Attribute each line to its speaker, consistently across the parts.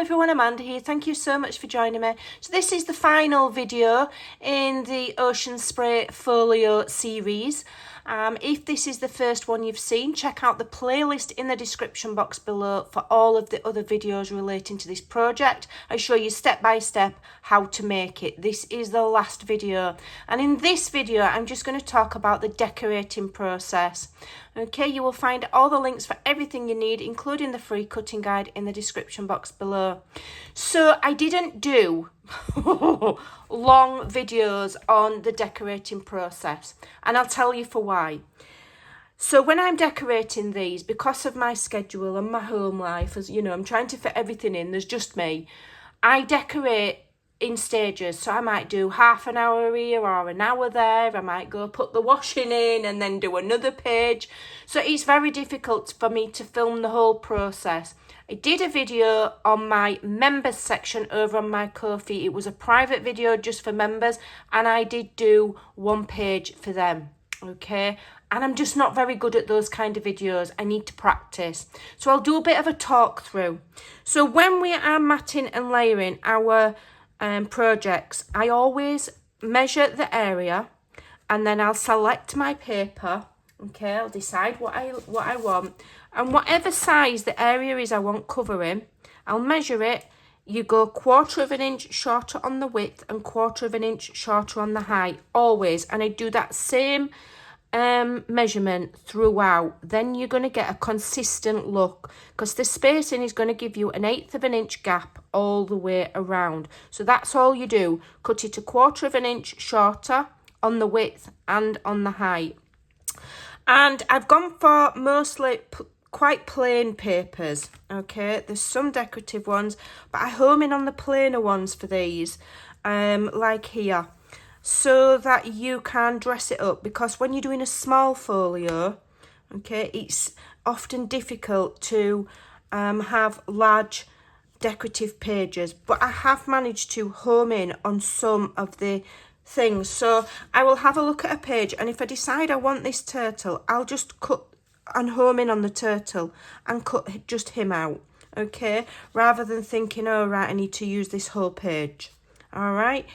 Speaker 1: everyone, Amanda here. Thank you so much for joining me. So this is the final video in the Ocean Spray folio series. If this is the first one you've seen, check out the playlist in the description box below for all of the other videos relating to this project. I show you step by step how to make it. This is the last video, and in this video I'm just going to talk about the decorating process. Okay, you will find all the links for everything you need, including the free cutting guide, in the description box below. So I didn't do long videos on the decorating process, and I'll tell you for why. So when I'm decorating these, because of my schedule and my home life, as you know, I'm trying to fit everything in, there's just me, I decorate in stages. So I might do half an hour here or an hour there. I might go put the washing in and then do another page. So it's very difficult for me to film the whole process. I did a video on my members section over on my Ko-fi. It was a private video just for members, and I did do one page for them. Okay, and I'm just not very good at those kind of videos. I need to practice. So I'll do a bit of a talk through. So when we are matting and layering our projects, I always measure the area, and then I'll select my paper. Okay, I'll decide what I want, and whatever size the area is I want covering, I'll measure it. You go 1/4 of an inch shorter on the width and 1/4 of an inch shorter on the height, always, and I do that same measurement throughout. Then you're going to get a consistent look, because the spacing is going to give you an 1/8 of an inch gap all the way around. So that's all you do. Cut it 1/4 of an inch shorter on the width and on the height. And I've gone for mostly quite plain papers. Okay, there's some decorative ones, but I home in on the plainer ones for these, like here, so that you can dress it up, because when you're doing a small folio, okay, it's often difficult to have large decorative pages, but I have managed to home in on some of the things. So I will have a look at a page, and if I decide I want this turtle, I'll just cut and home in on the turtle and cut just him out, okay, rather than thinking, oh right, I need to use this whole page. All right,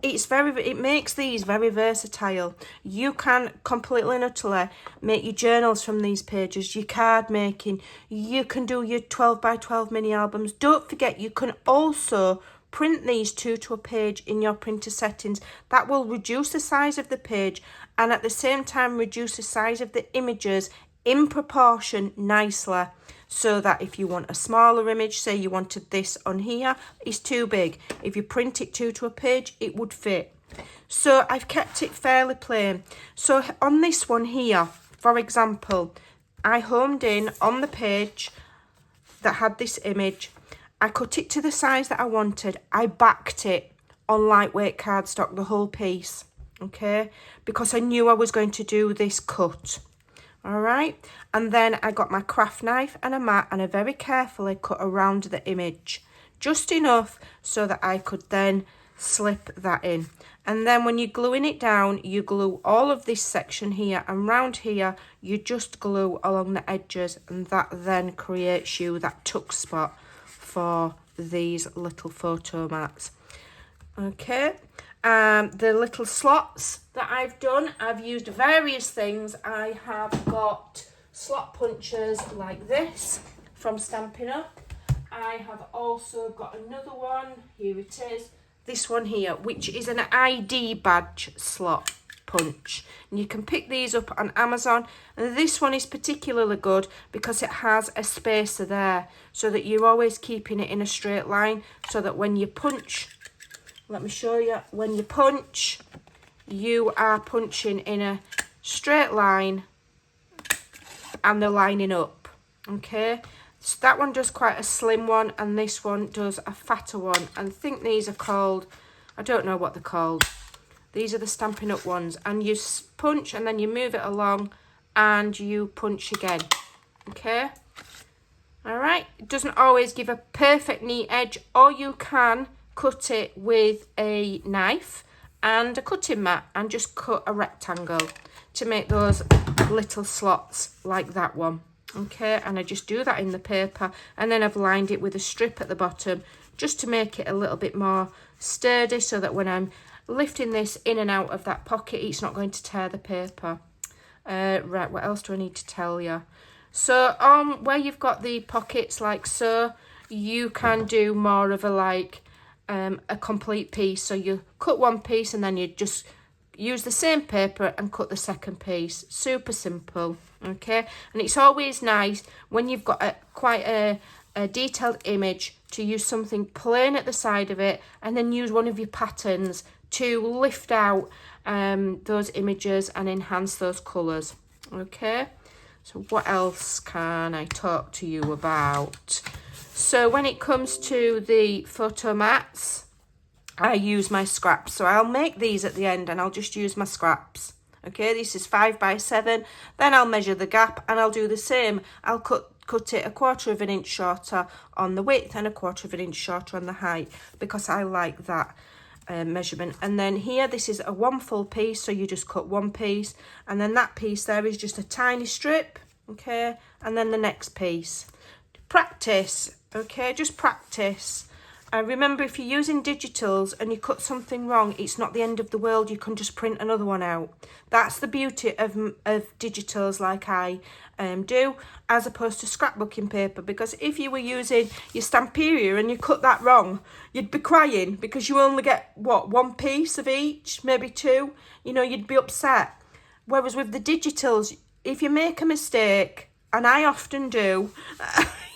Speaker 1: it makes these very versatile. You can completely and utterly make your journals from these pages, your card making, you can do your 12 by 12 mini albums. Don't forget, you can also print these 2 to a page in your printer settings. That will reduce the size of the page, and at the same time reduce the size of the images in proportion nicely, so that if you want a smaller image, say you wanted this on here, it's too big, if you print it 2 to a page, it would fit. So I've kept it fairly plain. So on this one here, for example, I homed in on the page that had this image. I cut it to the size that I wanted. I backed it on lightweight cardstock, the whole piece, okay, because I knew I was going to do this cut. All right, and then I got my craft knife and a mat, and I very carefully cut around the image, just enough so that I could then slip that in. And then when you're gluing it down, you glue all of this section here, and round here you just glue along the edges, and that then creates you that tuck spot for these little photo mats. Okay, the little slots that I've done, I've used various things. I have got slot punchers like this from Stampin' Up. I have also got another one, here it is, this one here, which is an ID badge slot punch, and you can pick these up on Amazon. And this one is particularly good because it has a spacer there, so that you're always keeping it in a straight line, so that when you punch, let me show you, when you punch, you are punching in a straight line and they're lining up. Okay, so that one does quite a slim one, and this one does a fatter one, and I think these are called, I don't know what they're called. These are the Stampin' Up ones, and you punch and then you move it along and you punch again. Okay, all right, it doesn't always give a perfect neat edge, or you can cut it with a knife and a cutting mat and just cut a rectangle to make those little slots like that one. Okay, and I just do that in the paper, and then I've lined it with a strip at the bottom just to make it a little bit more sturdy, so that when I'm lifting this in and out of that pocket, it's not going to tear the paper. Right, what else do I need to tell you? So on where you've got the pockets like so, you can do more of a like a complete piece. So you cut one piece and then you just use the same paper and cut the second piece. Super simple, okay? And it's always nice when you've got quite a detailed image to use something plain at the side of it, and then use one of your patterns to lift out those images and enhance those colours, okay? So what else can I talk to you about? So when it comes to the photo mats, I use my scraps. So I'll make these at the end and I'll just use my scraps. Okay, this is 5 by 7. Then I'll measure the gap and I'll do the same. I'll cut it 1/4 of an inch shorter on the width and 1/4 of an inch shorter on the height, because I like that measurement. And then here, this is a 1 full piece, so you just cut 1 piece, and then that piece there is just a tiny strip, okay, and then the next piece. Practice, okay, just practice. Remember, if you're using digitals and you cut something wrong, it's not the end of the world. You can just print another one out. That's the beauty of digitals like I do, as opposed to scrapbooking paper. Because if you were using your Stamperia and you cut that wrong, you'd be crying because you only get, what, 1 piece of each, maybe 2. You know, you'd be upset. Whereas with the digitals, if you make a mistake, and I often do,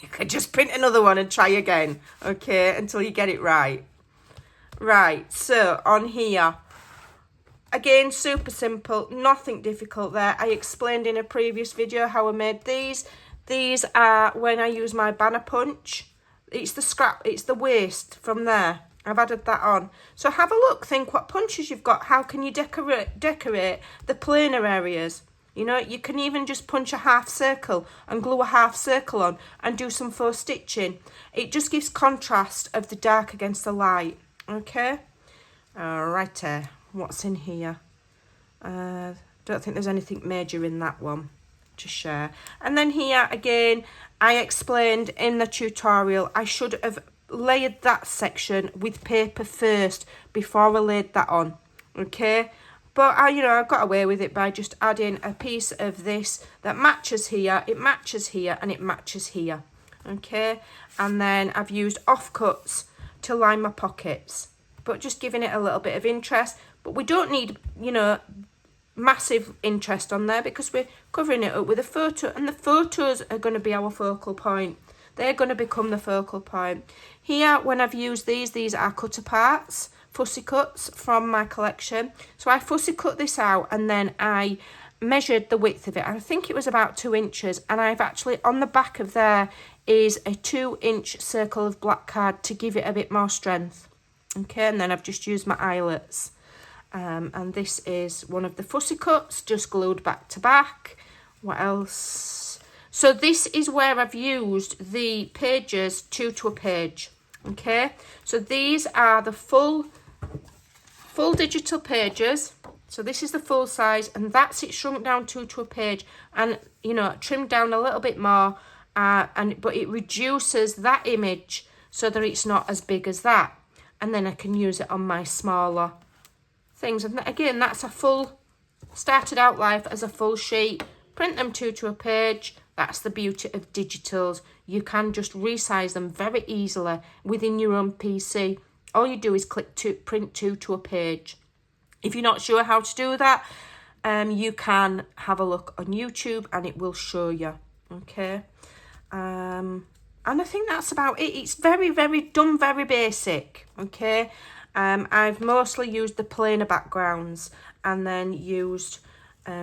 Speaker 1: you can just print another one and try again, okay, until you get it right. Right, so on here, again, super simple, nothing difficult there. I explained in a previous video how I made these. These are when I use my banner punch. It's the scrap, it's the waste from there. I've added that on. So have a look, think what punches you've got. How can you decorate the plainer areas? You know, you can even just punch a half circle and glue a half circle on and do some faux stitching. It just gives contrast of the dark against the light, okay? Alrighty, what's in here? Don't think there's anything major in that one to share. And then here, again, I explained in the tutorial, I should have layered that section with paper first before I laid that on, okay? But I got away with it by just adding a piece of this that matches here, it matches here, and it matches here, okay? And then I've used offcuts to line my pockets, but just giving it a little bit of interest. But we don't need, massive interest on there, because we're covering it up with a photo, and the photos are going to be our focal point. They're going to become the focal point. Here, when I've used these are cut aparts, fussy cuts from my collection. So I fussy cut this out, and then I measured the width of it. I think it was about 2 inches, and I've actually, on the back of there is a 2-inch circle of black card to give it a bit more strength. Okay, and then I've just used my eyelets. And this is one of the fussy cuts, just glued back to back. What else? So this is where I've used the pages 2 to a page. Okay, so these are the full digital pages. So this is the full size, and that's it shrunk down to a page, and trimmed down a little bit more, but it reduces that image so that it's not as big as that, and then I can use it on my smaller things. And again, that's a full, started out life as a full sheet, print them 2 to a page. That's the beauty of digitals. You can just resize them very easily within your own PC. All you do is click to print 2 to a page. If you're not sure how to do that, you can have a look on YouTube and it will show you, okay? And I think that's about it. It's very, very basic, okay? I've mostly used the plainer backgrounds and then used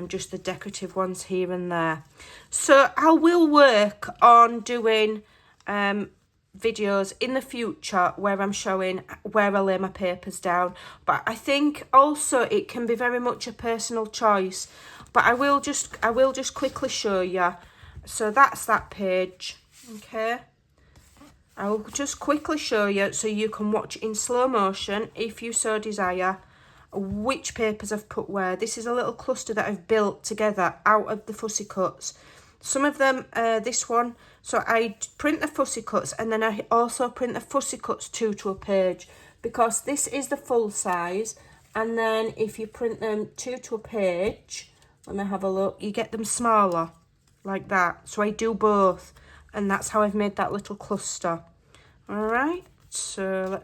Speaker 1: just the decorative ones here and there. So I will work on doing videos in the future where I'm showing where I lay my papers down, but I think also it can be very much a personal choice. But I will just quickly show you. So that's that page, okay? I'll just quickly show you so you can watch in slow motion if you so desire which papers I've put where. This is a little cluster that I've built together out of the fussy cuts. Some of them, this one, so I print the fussy cuts, and then I also print the fussy cuts 2 to a page, because this is the full size, and then if you print them 2 to a page, let me have a look, you get them smaller, like that. So I do both, and that's how I've made that little cluster. All right, so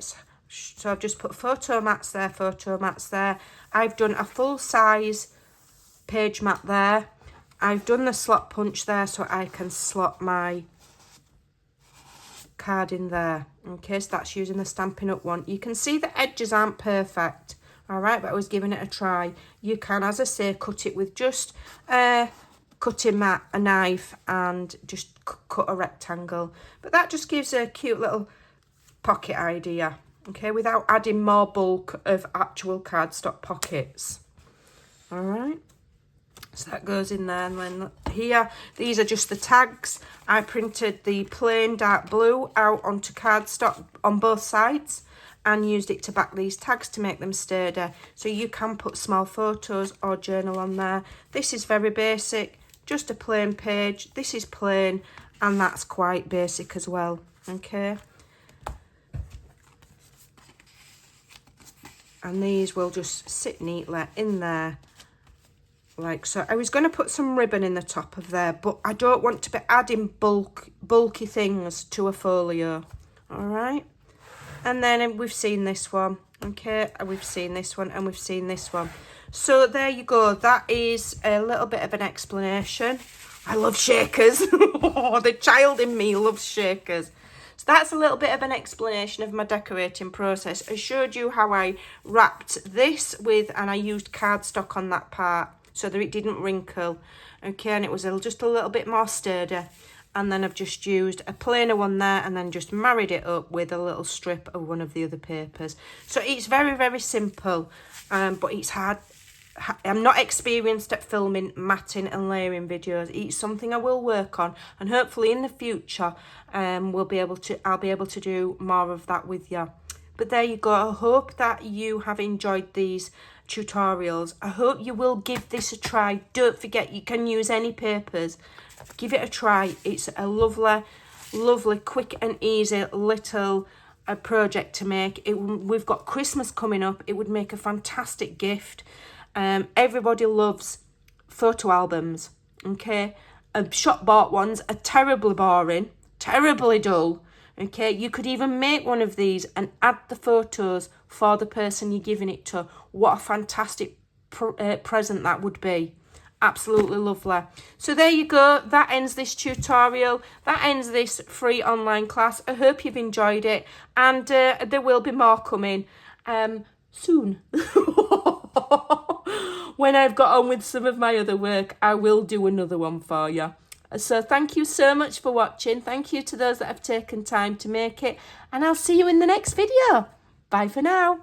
Speaker 1: I've just put photo mats there, photo mats there. I've done a full size page mat there. I've done the slot punch there so I can slot my card in there. Okay, so that's using the Stampin' Up one. You can see the edges aren't perfect, all right, but I was giving it a try. You can, as I say, cut it with just a cutting mat, a knife, and just cut a rectangle. But that just gives a cute little pocket idea, okay, without adding more bulk of actual cardstock pockets. All right. So that goes in there, and then here, these are just the tags. I printed the plain dark blue out onto cardstock on both sides and used it to back these tags to make them sturdy. So you can put small photos or journal on there. This is very basic, just a plain page. This is plain, and that's quite basic as well, okay? And these will just sit neatly in there. Like so. I was going to put some ribbon in the top of there, but I don't want to be adding bulky things to a folio. All right. And then we've seen this one. Okay. And we've seen this one, and we've seen this one. So there you go. That is a little bit of an explanation. I love shakers. The child in me loves shakers. So that's a little bit of an explanation of my decorating process. I showed you how I wrapped this with, and I used cardstock on that part, so that it didn't wrinkle, okay, and it was just a little bit more sturdy. And then I've just used a plainer one there, and then just married it up with a little strip of one of the other papers. So it's very, very simple, but it's hard. I'm not experienced at filming matting and layering videos. It's something I will work on, and hopefully in the future I'll be able to do more of that with you. But there you go. I hope that you have enjoyed these tutorials. I hope you will give this a try. Don't forget, you can use any papers. Give it a try. It's a lovely, quick and easy little project to make. We've got Christmas coming up. It would make a fantastic gift. Everybody loves photo albums, okay? Shop bought ones are terribly boring, terribly dull. Okay, you could even make one of these and add the photos for the person you're giving it to. What a fantastic present that would be. Absolutely lovely. So there you go. That ends this tutorial. That ends this free online class. I hope you've enjoyed it. And there will be more coming soon. When I've got on with some of my other work, I will do another one for you. So thank you so much for watching. Thank you to those that have taken time to make it. And I'll see you in the next video. Bye for now.